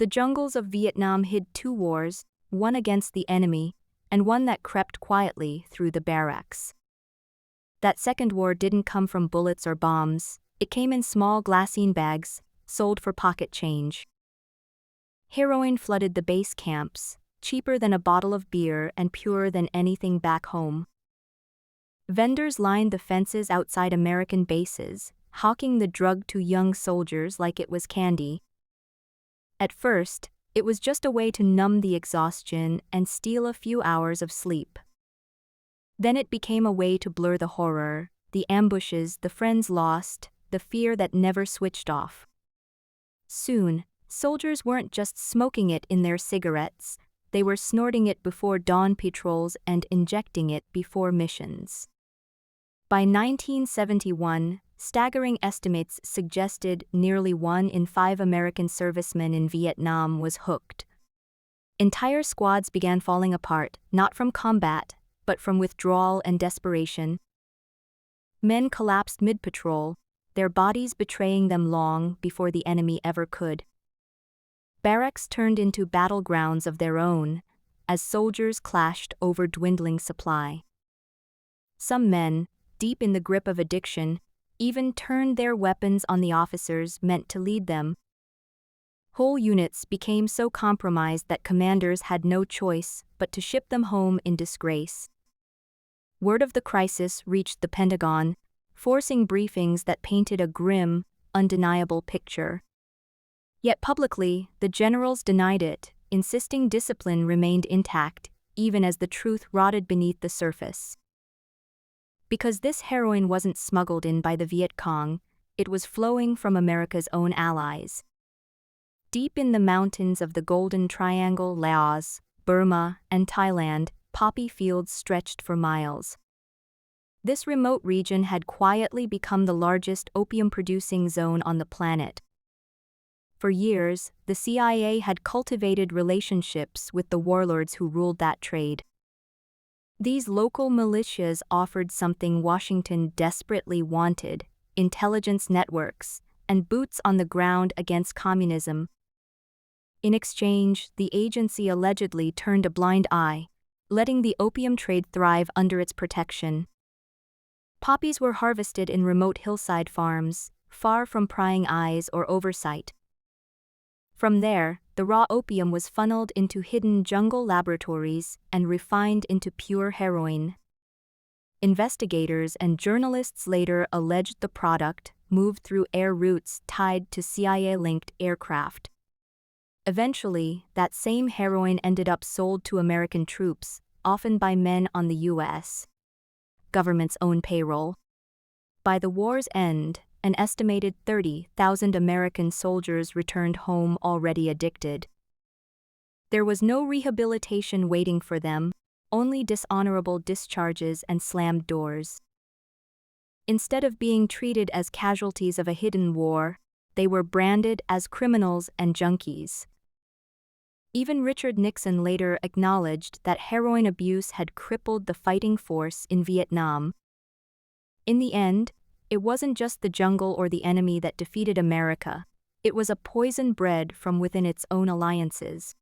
The jungles of Vietnam hid two wars, one against the enemy, and one that crept quietly through the barracks. That second war didn't come from bullets or bombs, it came in small glassine bags, sold for pocket change. Heroin flooded the base camps, cheaper than a bottle of beer and purer than anything back home. Vendors lined the fences outside American bases, hawking the drug to young soldiers like it was candy. At first, it was just a way to numb the exhaustion and steal a few hours of sleep. Then it became a way to blur the horror, the ambushes, the friends lost, the fear that never switched off. Soon, soldiers weren't just smoking it in their cigarettes, they were snorting it before dawn patrols and injecting it before missions. By 1971, staggering estimates suggested nearly 1 in 5 American servicemen in Vietnam was hooked. Entire squads began falling apart, not from combat, but from withdrawal and desperation. Men collapsed mid-patrol, their bodies betraying them long before the enemy ever could. Barracks turned into battlegrounds of their own, as soldiers clashed over dwindling supply. Some men, deep in the grip of addiction, even turned their weapons on the officers meant to lead them. Whole units became so compromised that commanders had no choice but to ship them home in disgrace. Word of the crisis reached the Pentagon, forcing briefings that painted a grim, undeniable picture. Yet publicly, the generals denied it, insisting discipline remained intact, even as the truth rotted beneath the surface. Because this heroin wasn't smuggled in by the Viet Cong, it was flowing from America's own allies. Deep in the mountains of the Golden Triangle, Laos, Burma, and Thailand, poppy fields stretched for miles. This remote region had quietly become the largest opium-producing zone on the planet. For years, the CIA had cultivated relationships with the warlords who ruled that trade. These local militias offered something Washington desperately wanted: intelligence networks and boots on the ground against communism. In exchange, the agency allegedly turned a blind eye, letting the opium trade thrive under its protection. Poppies were harvested in remote hillside farms, far from prying eyes or oversight. From there, the raw opium was funneled into hidden jungle laboratories and refined into pure heroin. Investigators and journalists later alleged the product moved through air routes tied to CIA-linked aircraft. Eventually, that same heroin ended up sold to American troops, often by men on the U.S. government's own payroll. By the war's end, an estimated 30,000 American soldiers returned home already addicted. There was no rehabilitation waiting for them, only dishonorable discharges and slammed doors. Instead of being treated as casualties of a hidden war, they were branded as criminals and junkies. Even Richard Nixon later acknowledged that heroin abuse had crippled the fighting force in Vietnam. In the end, it wasn't just the jungle or the enemy that defeated America, it was a poison bred from within its own alliances.